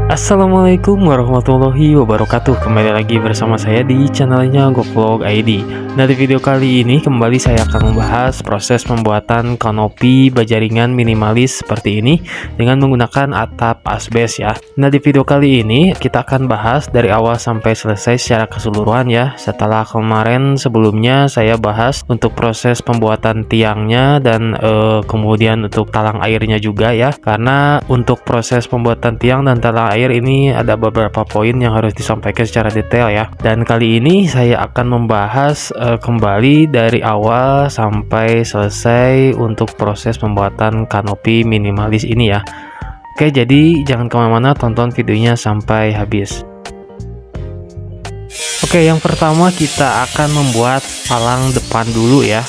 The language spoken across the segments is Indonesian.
Assalamualaikum warahmatullahi wabarakatuh. Kembali lagi bersama saya di channelnya Govlog ID. Nah, di video kali ini kembali saya akan membahas proses pembuatan kanopi bajaringan minimalis seperti ini dengan menggunakan atap asbes ya. Nah, di video kali ini kita akan bahas dari awal sampai selesai secara keseluruhan ya. Setelah kemarin sebelumnya saya bahas untuk proses pembuatan tiangnya dan kemudian untuk talang airnya juga ya. Karena untuk proses pembuatan tiang dan talang air ini ada beberapa poin yang harus disampaikan secara detail ya. Dan kali ini saya akan membahas kembali dari awal sampai selesai untuk proses pembuatan kanopi minimalis ini ya. Oke, jadi jangan kemana-mana, tonton videonya sampai habis. Oke, yang pertama kita akan membuat palang depan dulu ya.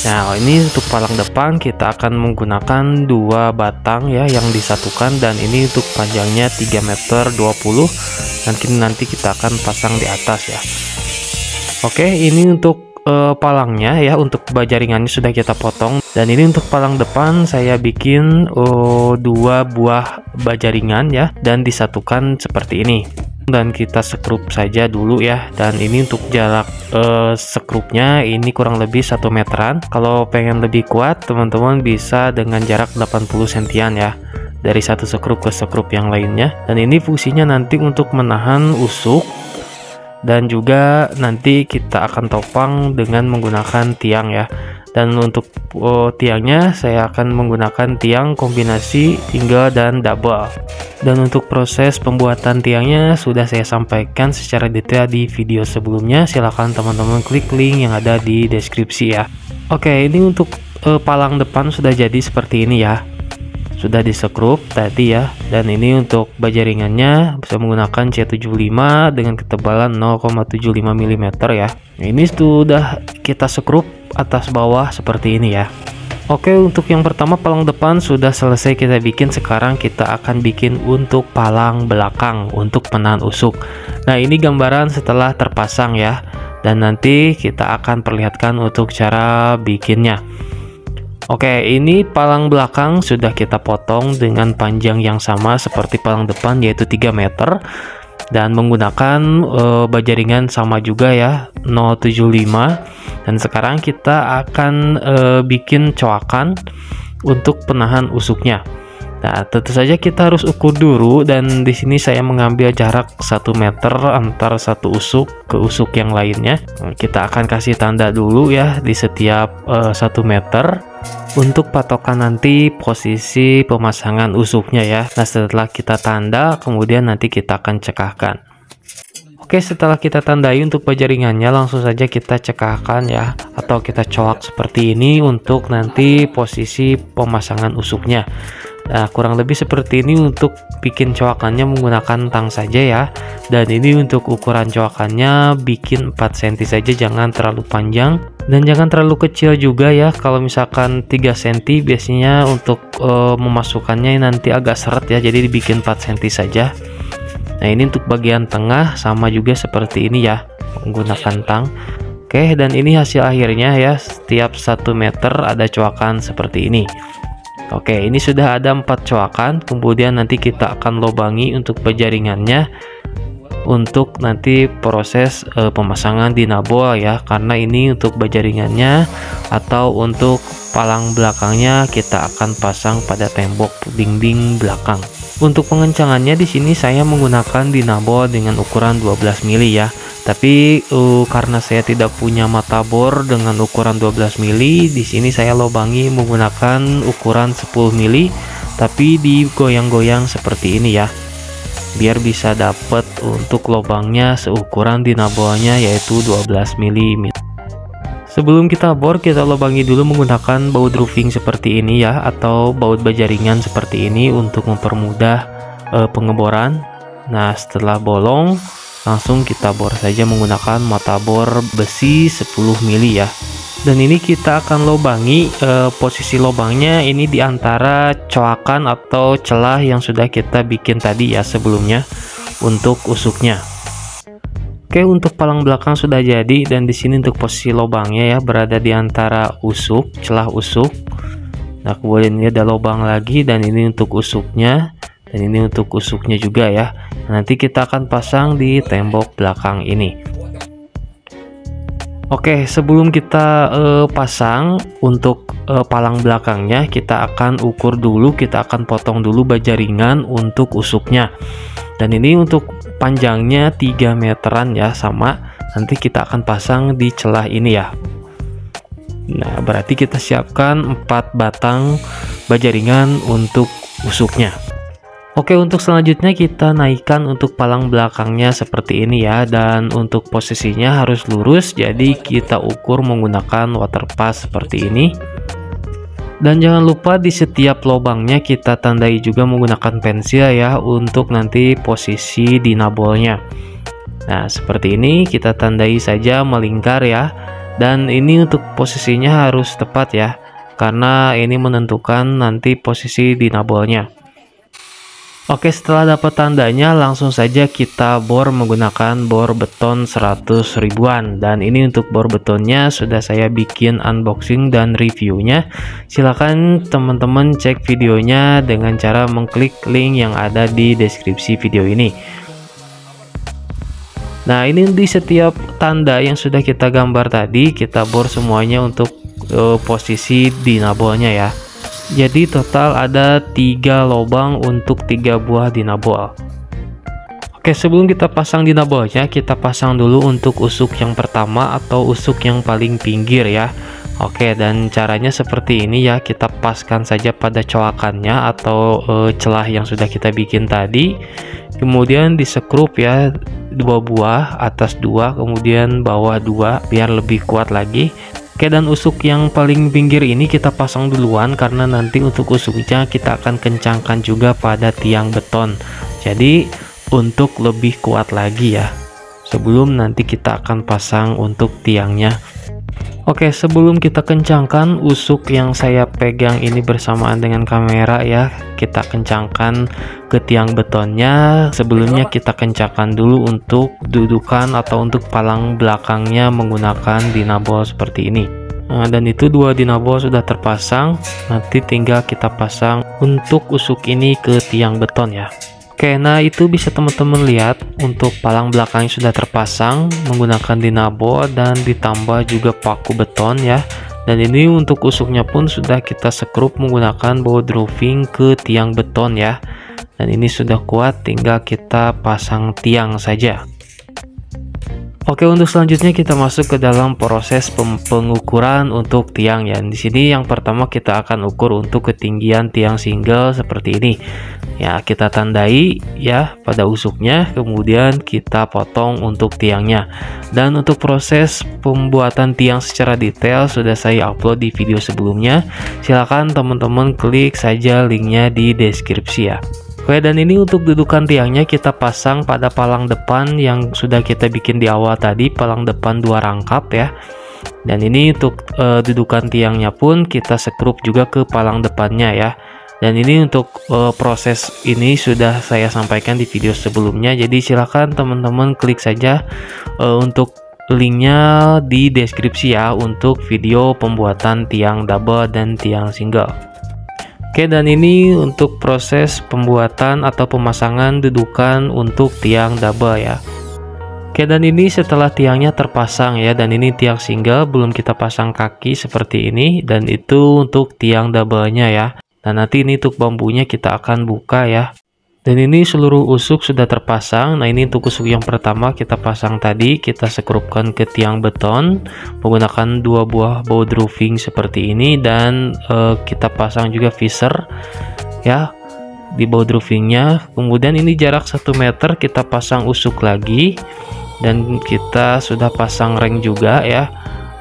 Nah, ini untuk palang depan kita akan menggunakan dua batang ya yang disatukan, dan ini untuk panjangnya 3,20 meter. Nanti kita akan pasang di atas ya. Oke, ini untuk palangnya ya. Untuk bajaringannya sudah kita potong, dan ini untuk palang depan saya bikin dua buah bajaringan ya, dan disatukan seperti ini. Dan kita sekrup saja dulu ya. Dan ini untuk jarak sekrupnya ini kurang lebih 1 meteran. Kalau pengen lebih kuat, teman-teman bisa dengan jarak 80 sentian ya, dari satu sekrup ke sekrup yang lainnya. Dan ini fungsinya nanti untuk menahan usuk, dan juga nanti kita akan topang dengan menggunakan tiang ya. Dan untuk tiangnya saya akan menggunakan tiang kombinasi single dan double. Dan untuk proses pembuatan tiangnya sudah saya sampaikan secara detail di video sebelumnya. Silahkan teman-teman klik link yang ada di deskripsi ya. Oke, ini untuk palang depan sudah jadi seperti ini ya. Sudah disekrup tadi ya. Dan ini untuk bajaringannya bisa menggunakan C75 dengan ketebalan 0,75 mm ya. Nah, ini sudah kita sekrup atas bawah seperti ini ya. Oke, untuk yang pertama palang depan sudah selesai kita bikin. Sekarang kita akan bikin untuk palang belakang untuk penahan usuk. Nah, ini gambaran setelah terpasang ya. Dan nanti kita akan perlihatkan untuk cara bikinnya. Oke, ini palang belakang sudah kita potong dengan panjang yang sama seperti palang depan, yaitu 3 meter. Dan menggunakan bajaringan sama juga ya, 0,75. Dan sekarang kita akan bikin coakan untuk penahan usuknya. Nah, tentu saja kita harus ukur dulu, dan di sini saya mengambil jarak 1 meter antar satu usuk ke usuk yang lainnya. Nah, kita akan kasih tanda dulu ya di setiap 1 meter untuk patokan nanti posisi pemasangan usuknya ya. Nah, setelah kita tanda, kemudian nanti kita akan cekahkan. Oke, setelah kita tandai untuk bajaringannya, langsung saja kita cekahkan ya, atau kita coak seperti ini untuk nanti posisi pemasangan usuknya. Nah, kurang lebih seperti ini untuk bikin coakannya menggunakan tang saja ya. Dan ini untuk ukuran coakannya bikin 4 cm saja, jangan terlalu panjang dan jangan terlalu kecil juga ya. Kalau misalkan 3 cm biasanya untuk memasukkannya nanti agak seret ya, jadi dibikin 4 cm saja. Nah, ini untuk bagian tengah sama juga seperti ini ya, menggunakan tang. Oke, dan ini hasil akhirnya ya. Setiap 1 meter ada coakan seperti ini. Oke, ini sudah ada 4 coakan. Kemudian nanti kita akan lobangi untuk bajaringannya untuk nanti proses pemasangan dinabol ya. Karena ini untuk bajaringannya atau untuk palang belakangnya kita akan pasang pada tembok dinding belakang. Untuk pengencangannya di sini saya menggunakan dinabol dengan ukuran 12 mili ya. Tapi karena saya tidak punya mata bor dengan ukuran 12 mili, di sini saya lobangi menggunakan ukuran 10 mili, tapi digoyang-goyang seperti ini ya. Biar bisa dapat untuk lubangnya seukuran dinabolnya, yaitu 12 mm. Sebelum kita bor, kita lubangi dulu menggunakan baut roofing seperti ini ya, atau baut bajaringan seperti ini untuk mempermudah pengeboran. Nah, setelah bolong langsung kita bor saja menggunakan mata bor besi 10 mili ya. Dan ini kita akan lubangi posisi lubangnya ini di antara coakan atau celah yang sudah kita bikin tadi ya sebelumnya untuk usuknya. Oke, untuk palang belakang sudah jadi, dan di sini untuk posisi lubangnya ya berada di antara usuk, celah usuk. Nah, kemudian ini ada lubang lagi, dan ini untuk usuknya. Dan dan ini untuk usuknya juga ya. Nanti kita akan pasang di tembok belakang ini. Oke, sebelum kita pasang untuk palang belakangnya, kita akan ukur dulu, kita akan potong dulu baja ringan untuk usuknya. Dan ini untuk panjangnya 3 meteran ya, sama. Nanti kita akan pasang di celah ini ya. Nah, berarti kita siapkan 4 batang baja ringan untuk usuknya. Oke, untuk selanjutnya kita naikkan untuk palang belakangnya seperti ini ya, dan untuk posisinya harus lurus, jadi kita ukur menggunakan water pass seperti ini. Dan jangan lupa di setiap lubangnya kita tandai juga menggunakan pensil ya, untuk nanti posisi dinabolnya. Nah, seperti ini kita tandai saja melingkar ya. Dan ini untuk posisinya harus tepat ya, karena ini menentukan nanti posisi dinabolnya. Oke, setelah dapat tandanya langsung saja kita bor menggunakan bor beton 100 ribuan. Dan ini untuk bor betonnya sudah saya bikin unboxing dan reviewnya. Silahkan teman-teman cek videonya dengan cara mengklik link yang ada di deskripsi video ini. Nah, ini di setiap tanda yang sudah kita gambar tadi, kita bor semuanya untuk posisi dinabolnya ya. Jadi total ada 3 lubang untuk 3 buah dinabol. Oke, sebelum kita pasang dinabolnya, kita pasang dulu untuk usuk yang pertama atau usuk yang paling pinggir ya. Oke, dan caranya seperti ini ya, kita paskan saja pada colakannya atau celah yang sudah kita bikin tadi. Kemudian disekrup ya, 2 buah, atas 2, kemudian bawah 2 biar lebih kuat lagi. Oke, dan usuk yang paling pinggir ini kita pasang duluan karena nanti untuk usuknya kita akan kencangkan juga pada tiang beton. Jadi untuk lebih kuat lagi ya, sebelum nanti kita akan pasang untuk tiangnya. Oke, sebelum kita kencangkan usuk yang saya pegang ini bersamaan dengan kamera ya, kita kencangkan ke tiang betonnya. Sebelumnya kita kencangkan dulu untuk dudukan atau untuk palang belakangnya menggunakan dinabol seperti ini. Nah, dan itu 2 dinabol sudah terpasang, nanti tinggal kita pasang untuk usuk ini ke tiang beton ya. Oke, nah itu bisa teman-teman lihat untuk palang belakangnya sudah terpasang menggunakan dinabol dan ditambah juga paku beton ya. Dan ini untuk usuknya pun sudah kita sekrup menggunakan baut roofing ke tiang beton ya. Dan ini sudah kuat, tinggal kita pasang tiang saja. Oke, untuk selanjutnya kita masuk ke dalam proses pengukuran untuk tiang ya. Di sini yang pertama kita akan ukur untuk ketinggian tiang single seperti ini. Ya, kita tandai ya pada usuknya, kemudian kita potong untuk tiangnya. Dan untuk proses pembuatan tiang secara detail sudah saya upload di video sebelumnya. Silahkan teman-teman klik saja linknya di deskripsi ya. Oke, dan ini untuk dudukan tiangnya kita pasang pada palang depan yang sudah kita bikin di awal tadi, palang depan 2 rangkap ya. Dan ini untuk dudukan tiangnya pun kita sekrup juga ke palang depannya ya. Dan ini untuk proses ini sudah saya sampaikan di video sebelumnya, jadi silahkan teman-teman klik saja untuk linknya di deskripsi ya untuk video pembuatan tiang double dan tiang single. Oke, dan ini untuk proses pembuatan atau pemasangan dudukan untuk tiang double ya. Oke, dan ini setelah tiangnya terpasang ya, dan ini tiang single belum kita pasang kaki seperti ini, dan itu untuk tiang double-nya ya. Dan nanti ini untuk bambunya kita akan buka ya. Dan ini seluruh usuk sudah terpasang. Nah, ini untuk usuk yang pertama kita pasang tadi, kita sekrupkan ke tiang beton menggunakan 2 buah baut roofing seperti ini, dan kita pasang juga visor ya di baut roofingnya. Kemudian ini jarak 1 meter kita pasang usuk lagi, dan kita sudah pasang ring juga ya.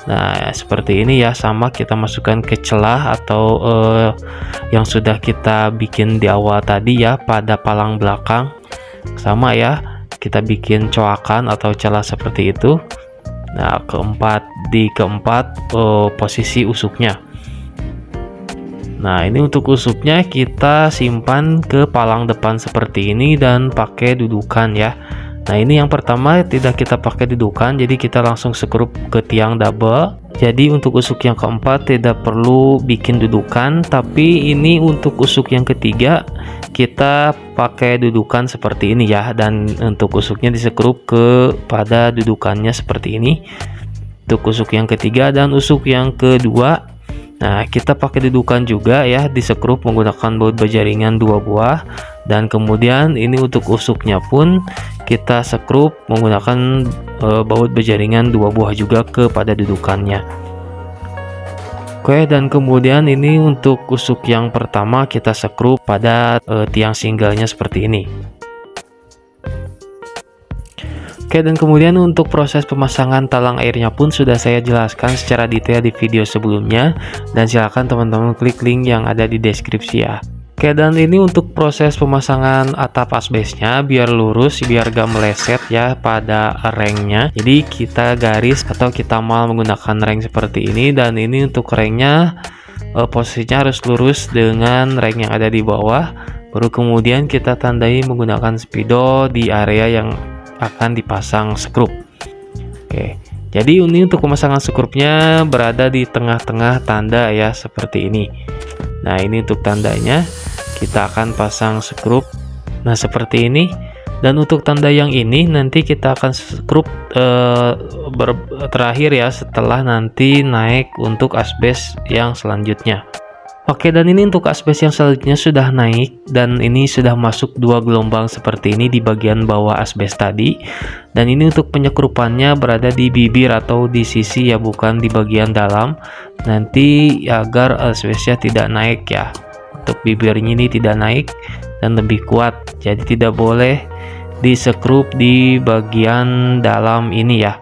Nah, seperti ini ya, sama kita masukkan ke celah atau yang sudah kita bikin di awal tadi ya pada palang belakang. Sama ya, kita bikin coakan atau celah seperti itu. Nah, keempat posisi usuknya. Nah, ini untuk usuknya kita simpan ke palang depan seperti ini dan pakai dudukan ya. Nah, ini yang pertama tidak kita pakai dudukan, jadi kita langsung skrup ke tiang double. Jadi untuk usuk yang keempat tidak perlu bikin dudukan, tapi ini untuk usuk yang ketiga kita pakai dudukan seperti ini ya, dan untuk usuknya disekrup ke pada dudukannya seperti ini. Untuk usuk yang ketiga dan usuk yang kedua, nah kita pakai dudukan juga ya, disekrup menggunakan baut berjaringan 2 buah. Dan kemudian ini untuk usuknya pun kita sekrup menggunakan baut berjaringan 2 buah juga kepada dudukannya. Oke, dan kemudian ini untuk usuk yang pertama kita sekrup pada tiang singlenya seperti ini. Oke, dan kemudian untuk proses pemasangan talang airnya pun sudah saya jelaskan secara detail di video sebelumnya, dan silakan teman-teman klik link yang ada di deskripsi ya. Oke, dan ini untuk proses pemasangan atap asbesnya biar lurus, biar gak meleset ya pada rengnya. Jadi kita garis atau kita mal menggunakan reng seperti ini, dan ini untuk rengnya posisinya harus lurus dengan reng yang ada di bawah. Baru kemudian kita tandai menggunakan spidol di area yang akan dipasang skrup. Oke, jadi ini untuk pemasangan skrupnya berada di tengah-tengah tanda ya, seperti ini. Nah, ini untuk tandanya kita akan pasang skrup. Nah, seperti ini. Dan untuk tanda yang ini nanti kita akan skrup terakhir ya, setelah nanti naik untuk asbes yang selanjutnya. Oke, dan ini untuk asbes yang selanjutnya sudah naik, dan ini sudah masuk 2 gelombang seperti ini di bagian bawah asbes tadi. Dan ini untuk penyekrupannya berada di bibir atau di sisi ya, bukan di bagian dalam, nanti agar asbesnya tidak naik ya. Untuk bibirnya ini tidak naik dan lebih kuat, jadi tidak boleh disekrup di bagian dalam ini ya,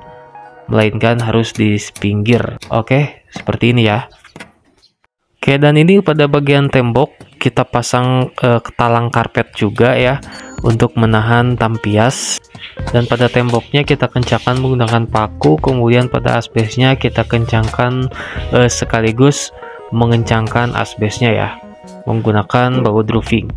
melainkan harus di pinggir. Oke, seperti ini ya. Oke, dan ini pada bagian tembok kita pasang talang karpet juga ya, untuk menahan tampias. Dan pada temboknya kita kencangkan menggunakan paku, kemudian pada asbesnya kita kencangkan sekaligus mengencangkan asbesnya ya, menggunakan baut roofing.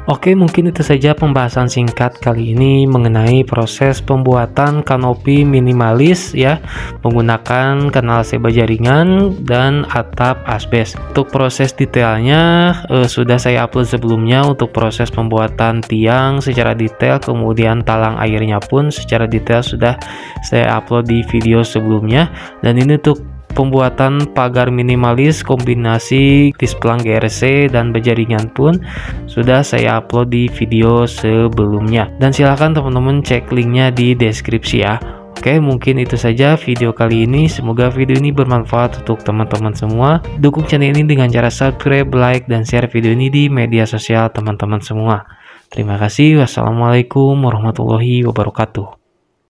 Oke, mungkin itu saja pembahasan singkat kali ini mengenai proses pembuatan kanopi minimalis ya, menggunakan kanal seba jaringan dan atap asbes. Untuk proses detailnya sudah saya upload sebelumnya, untuk proses pembuatan tiang secara detail, kemudian talang airnya pun secara detail sudah saya upload di video sebelumnya. Dan ini untuk pembuatan pagar minimalis kombinasi displang GRC dan berjaringan pun sudah saya upload di video sebelumnya, dan silahkan teman-teman cek linknya di deskripsi ya. Oke, mungkin itu saja video kali ini. Semoga video ini bermanfaat untuk teman-teman semua. Dukung channel ini dengan cara subscribe, like, dan share video ini di media sosial teman-teman semua. Terima kasih. Wassalamualaikum warahmatullahi wabarakatuh.